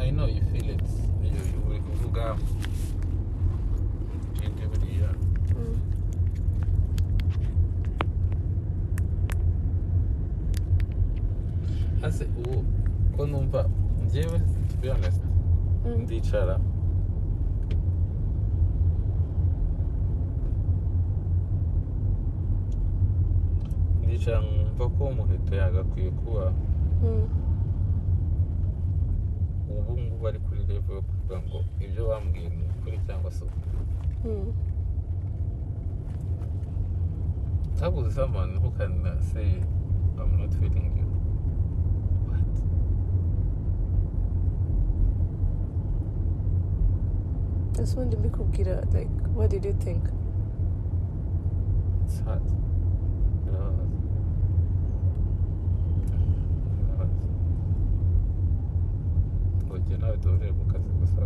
I know you feel it. You uri kuvuga ikindi buriya hase ubu ko numva njyewe to be honest ndicara numva ko Muheto yagakwiye kuba ubu ngubu ari kuri level yo kuvuga ngo ibyo bambwiye ni ukuri cyangwa se habuze someone who can say I'm not feeling you. What? That's when the Mikukira, like, what did you think? It's hard. Njye nawe duhuriye mu kazi gusa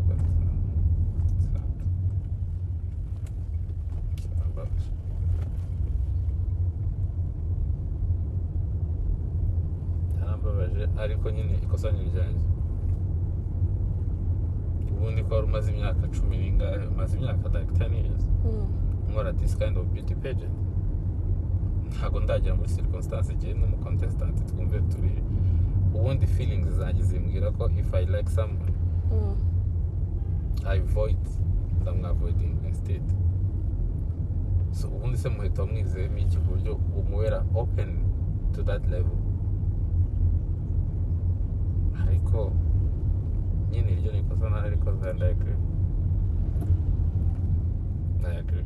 yarambabaje ariko nyine ikosa ni ryanjye. Ubundi ko wari umaze imyaka 10 n'ingahe, umaze imyaka like 10 years nkora this kind of beauty pageant, ntabwo ndagera muri circumstance igihe n'umu contestant twumve turi ubundi feelings zanjye zimbwira ko if I like someone I avoid them avoiding instead. So ubundi se Muheto wamwizeyemo iki ku buryo umuwera open to that level, ariko nyine iryo ni ikosa naho ariko I agree.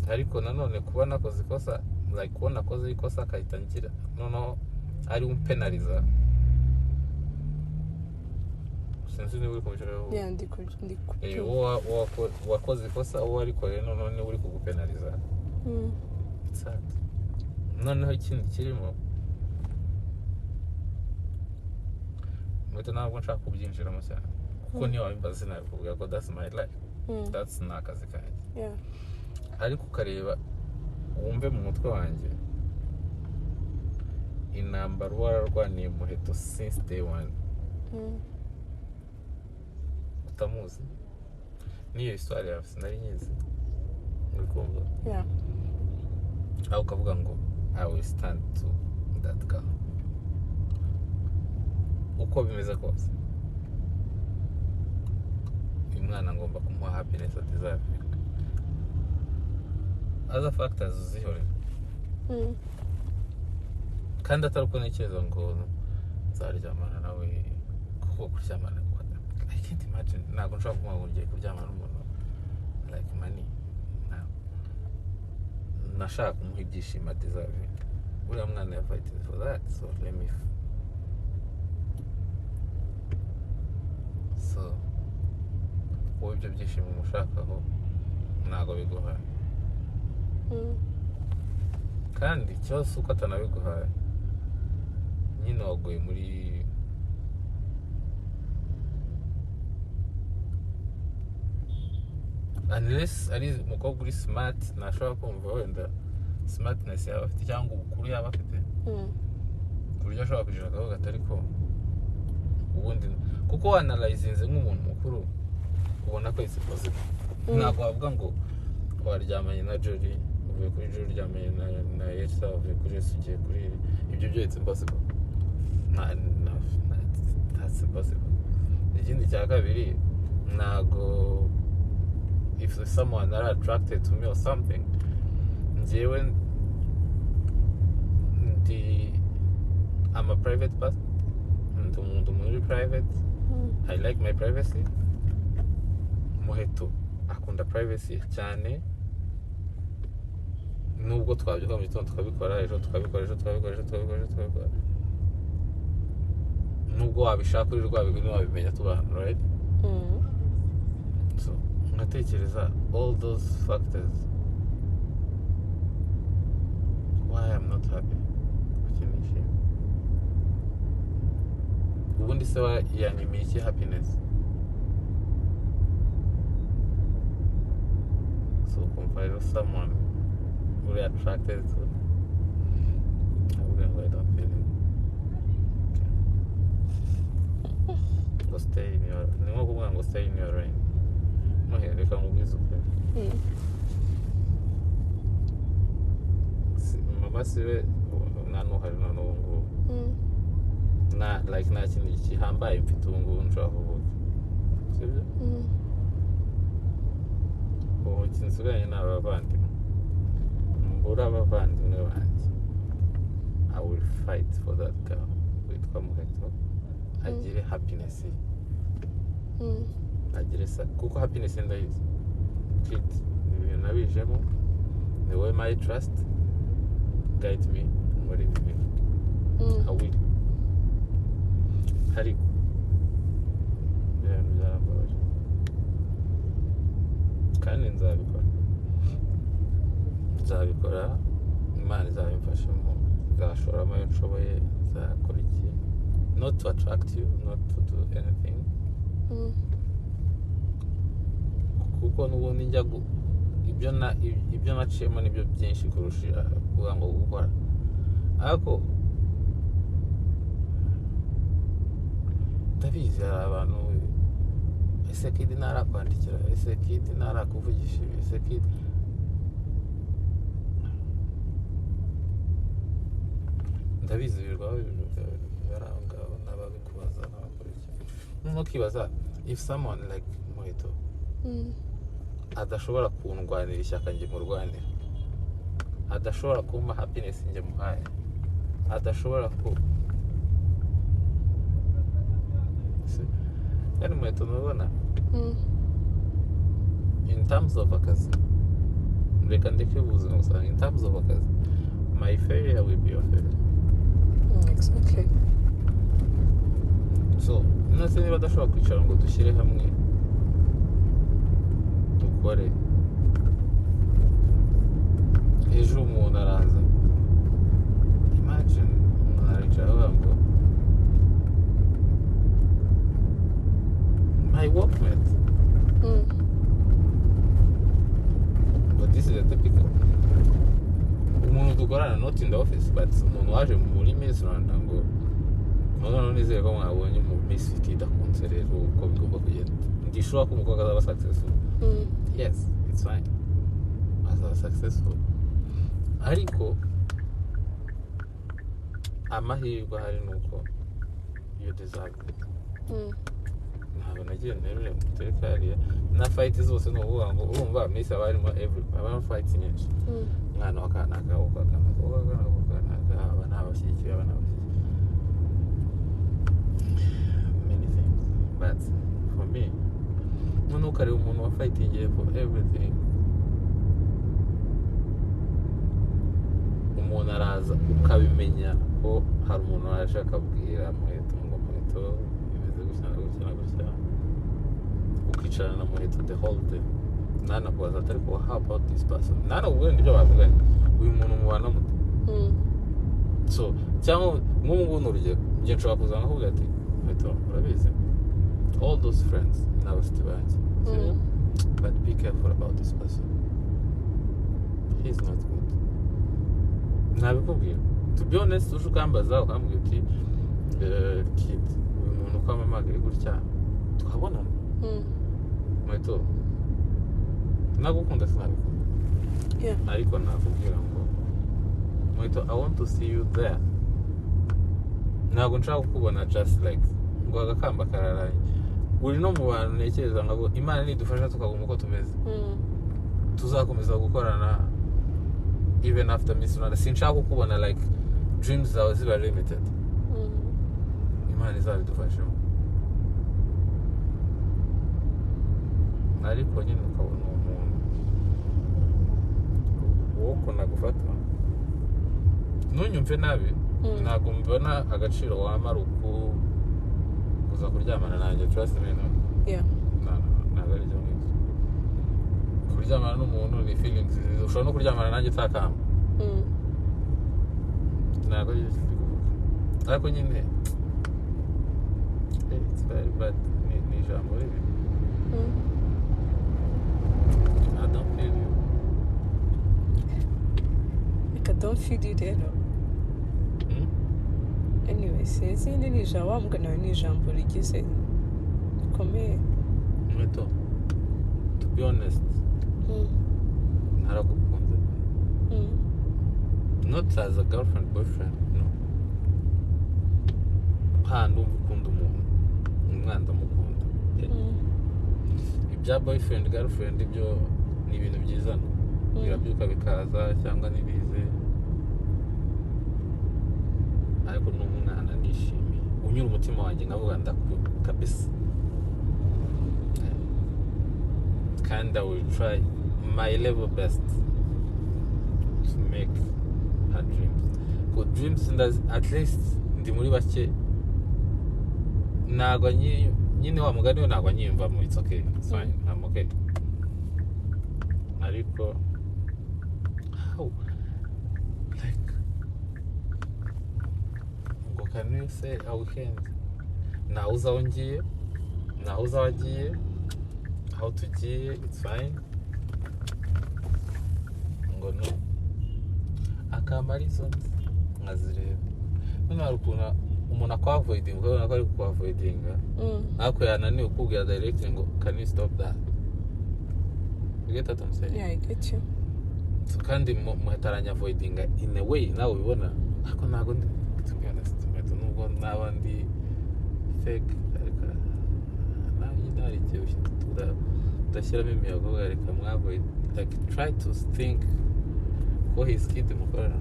Ariko nanone kuba nakoze ikosa, like kuba nakoze ikosa akahita ngira noneho ari umpenaliza, sinzi niba uri kumujuraho. Yeah, ndi wakoze ikosa uwo arikoreye noneho niba uri kugupenaliza. It's sad. Noneho ikindi kirimo Muheto ntabwo nshaka kubyinjiramo cyane kuko niyo wabimbaza sinabivuga ko that's my life, that's ni akazi kanjye. Ariko ukareba wumve mu mutwe wanjye intambara wararwaniye Muheto since day one. Utamuzi niyo histoire yawe sinari nyizi uri kumva. Aho ukavuga ngo I will stand to that girl uko bimeze kose. Uyu mwana ngomba kumuha happiness atizabika. Other factors uzihorera kandi atari uko ntekereza ngo nzaryamana nawe kuko kuryamana I can't imagine. Ntabwo nshobora kuvuga ngo ngiye kuryamana n'umuntu like money. Nashaka kumuha ibyishimo deserve. Uriya mwana yafighting for that, so let me so wowe ibyo byishimo umushakaho ntabwo biguhaye kandi ikibazo uko atanabiguhaye nyine waguye muri unless ari umukobwa uri smart nashobora kumva wenda smartness yaba afite cyangwa ubukuru yaba afite ku buryo ashobora kugira akavuga atari ko ubundi kuko wanalyzinze nk'umuntu mukuru ubona ko it's possible. Ntabwo wavuga ngo waryamanye na Jory uvuye kuri Jory uryamanye na Elsa uvuye kuri Elsa ugiye kuri ibyo byo it's impossible. That's impossible. Ikindi cya kabiri ntabwo if someone are attracted to me or something njyewe I'm a private person, ndi umuntu muri private. I like my privacy. Muheto akunda privacy cyane, nubwo twabyuka mu gitondo tukabikora ejo tukabikora nubwo wabishaka uri rwabigwi wabimenya tubana right. So ngatekereza all those factors why I'm not happy kukinisha ubundi se yanyimiye iki happiness. So compare someone who are attracted to I wouldn't let them feel it. Okay. ngo stay in your ni nko kuvuga ngo stay in your lane muhereka mubwiza ukuri mama siwe nanuhari none ubu ngubu na like nta kintu gihambaye mfite ubu ngubu nshobora kuvuga sibyo ubu kinsigaye ni abavandimwe mbura abavandimwe banjye I will fight for that girl witwa Muheto agire happiness agire kuko happiness ndayizi kid ibintu nabijemo the way my trust guide me muri ibi bintu I will ariko ibintu byarambabaje kandi nzabikora Imana izabimfashemo nzashoramo ayo nshoboye nzakora iki not to attract you not to do anything kuko n'ubundi njya ibyo naciyemo nibyo byinshi kurusha kuvuga ngo gukora ariko ndabizi hari abantu ese kidi ntarakwandikira ese kidi ntarakuvugisha ese kidi ndabizi birwaho barangabo n'ababikubaza n'abakora iki ntukibaza if someone like Muheto adashobora kundwanira ishyaka njye murwanira adashobora kumpa happiness njye muhaye adashobora yani Muheto nubona in terms of akazi reka ndeke ubuzima gusa in terms of akazi my failure will be your failure exactly so nase niba adashobora kwicara ngo dushyire hamwe dukore ejo umuntu araza imagine umuntu aricara avuga ngo my workmate but this is a typical umuntu dukorana not in the office but umuntu waje muri Miss Rwanda ngo mugano nizeye ko mwabonye mu Miss City idakunze rero uko bigomba kugenda ndishobora ko umukobwa azaba successful yes it's fine azaba successful ariko amahirwe hari nuko you deserve it ntabwo nagiye nterure mu guteka hariya na fight zose ni ukuvuga ngo urumva Miss aba harimo aba fight nyinshi umwana wa kanaka aba nabashyigikiye aba nabashyigikiye many things but for me noneho ukareba umuntu wa fighting for everything umuntu araza ukabimenya ko hari umuntu waje akabwira Muheto ngo Muheto bimeze gutya na gutya na gutya ukicarana na Muheto the whole day nanakubaza atari ko how about this person nanakubwira n'ibyo bavuganye uyu muntu mubana mute so cyangwa nk'ubu ngubu ni urugero njye nshobora kuza nkakubwira ati Muheto urabizi all those friends ni abafite banjye but be careful about this person he's not good ntabikubwira to be honest uje ukambaza ukambwira uti kid uyu muntu uko amamagaye gutya tukabonana Muheto nagukunda sinabikunda ariko nakubwira ngo Muheto I want to see you there ntabwo nshaka kukubona just like ngo agakamba kararanye uri no mu bantu ntekereza ngo Imana nidufasha tukaguma uko tumeze tuzakomeza gukorana even after Miss Rwanda sinshaka kukubona like dreams zawe ziba limited Imana izabidufashemo ariko nyine ukabona umuntu wo kunagufata ntunyumve nabi ntabwo mbona agaciro wamara kuza kuryamana nanjye trust me no ntabwo ari byo ngibyo kuryamana n'umuntu ni feelings ushobora no kuryamana nanjye utakamba ntabwo ari byo kuvuga ariko nyine it's very bad ni ijambo ribi I don't feel you like I don't feel you rero anyway sinzi ni ijambo wamugana ni ijambo rigize bikomeye. Muheto, to be honest, naragukunze. Not as a girlfriend, boyfriend, no. Ndumva ukunda umuntu, umwana ndamukunda. Ibya boyfriend, girlfriend ibyo ni ibintu byizana. Birabyuka bikaza cyangwa nibize. Ariko n'umwana ndishimiye. Unyura umutima wanjye nkavuga ndakunda kabisa. And I will try my level best to make her dreams. Good dreams, at least ndi muri bake nagwa nyine wa mugani we nagwa nyimva mu it's okay, it's fine, I'm okay. Ariko how like ngo can you say a weekend na uzaho ngiye na uzaho agiye how tugiye it's fine ngo no akamarizo nkazireba none hari ukuntu umuntu akwavoidinga ukabona ko ari kukwavoidinga ariko yananiwe kukubwira directly ngo can you stop that. You get what I'm saying? Yeah, I get you. So kandi muhetaranya avoidinga in a way nawe ubibona ariko ntabwo ndi to be honest nubwo naba ndi fake ariko nari igihe udashyiramo imiyago reka mwavoid like try to think ko his kid mukorana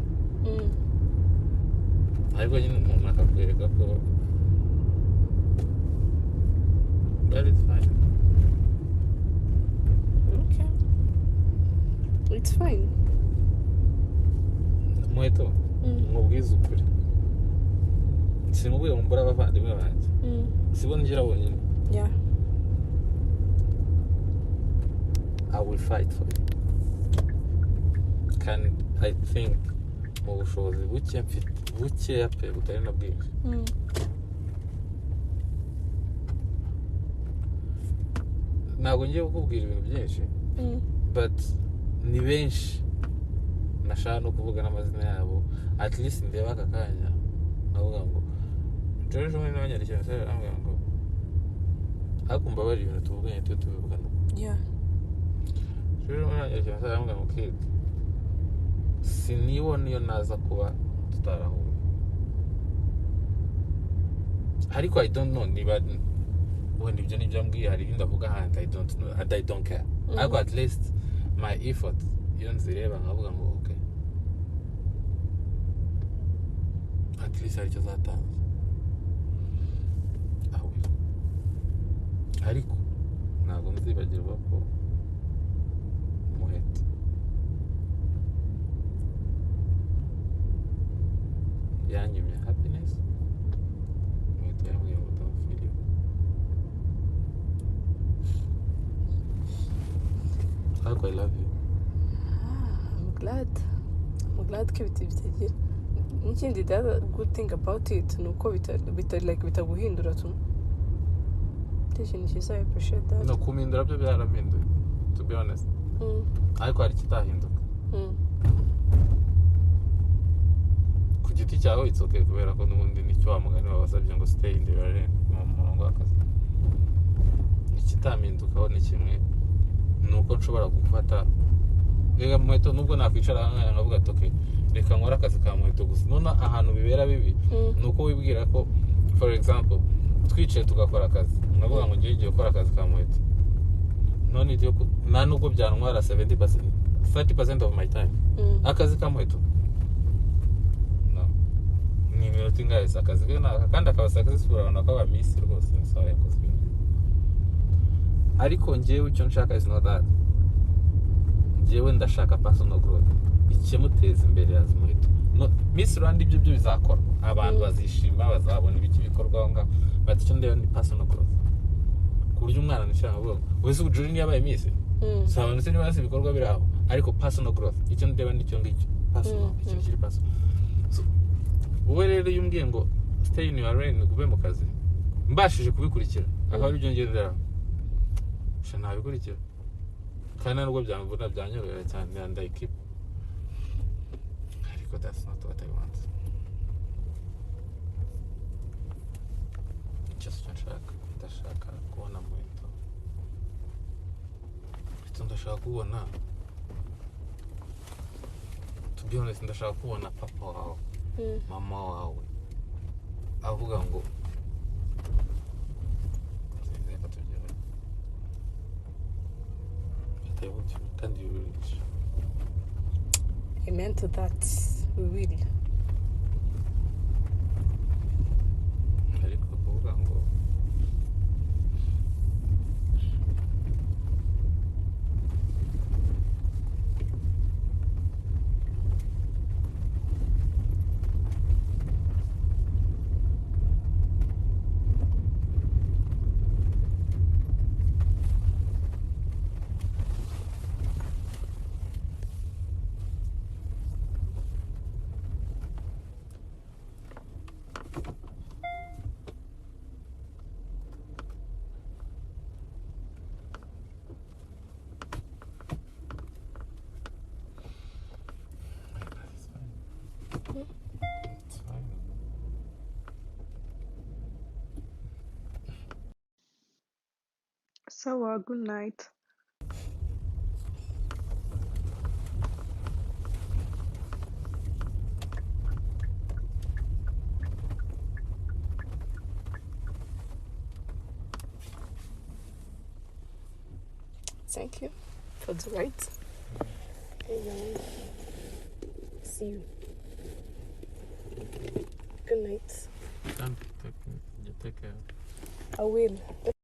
ariko nyine umuntu akakwereka ko that is fine. Okay, it's fine. Muheto mubwize ukuri sinubwiye mbura abavandimwe banjye sibona ngira bonyine. Yeah, I will fight for you. Can I think mu bushobozi buke mfite bukeya pe butari na bwinshi ntabwo ngiye kukubwira ibintu byinshi but ni benshi nashaka no kuvuga n'amazina yabo at least ndeba aka kanya navuga ngo George umwe n'abanyarwanda cyane aravuga ngo hakumva bari ibintu tuvuganye tubivuga no yeah. George umwe n'abanyarwanda aravuga ngo kid sinibona iyo naza kuba tutarahuye ariko I don't know niba when ibyo nibyo mbwiye hari ibindi avuga ahandi I don't know and I don't care ariko at least my effort iyo nzireba nkavuga ngo okay at least hari icyo zatanze ariko ntabwo nzibagirwa ko Muheto yanyumye happiness Muheto yambwiye ngo don't feel you ariko I love you. I'm glad ko bitagira n'ikindi the other good thing about it ni uko bitaguhindura tu ikintu cyiza I appreciate that. No kumindura byo byarampinduye to be honest ariko hari kitahinduka ku giti cyawe it's okay kubera ko n'ubundi nicyo wa mugani wabasabye ngo stay in the lane mu murongo w'akazi ikitampindukaho ni kimwe nuko nshobora gufata rega Muheto nubwo nakwicara hano nkavuga okay reka nkora akazi ka Muheto gusa none ahantu bibera bibi nuko wibwira ko for example twicaye tugakora akazi navuga ngo ngiye gukora akazi ka Muheto none ibyo nta nubwo byantwara 30% of my time akazi ka Muheto no ni minota ingahe akazi ke naka kandi akaba successful abantu akaba miss rwose nsaho yakoze ariko ngewe icyo nshaka is not that ngewe ndashaka personal growth ikimuteza imbere ya Muheto no Miss Rwanda ibyo bizakora abantu bazishima bazabona ibiki bikorwa ngaho but icyo ndeba ni personal growth ku buryo umwana nishaka ngo wese ujuri ni yabaye Miss sabana se niba ibikorwa biraho ariko personal growth icyo ndeba ni cyo ngicyo personal icyo kiri personal so wowe rero yumbwiye ngo stay in your lane kuve mu kazi mbashije kubikurikira akaba ari byo ngendera shana bikurikira kandi nubwo byamvuna byanyorohera cyane and I keep ariko that's not what I want just nshaka ndashaka kubona Muheto. Ndashaka kubona, to be honest, ndashaka kubona papa wawe, mama wawe avuga ngo kandi yubirije. Amen to that. We will. Ariko kuvuga ngo it's fine. So, good night. Thank you for the ride. See you. Good night. Don't take care. I will.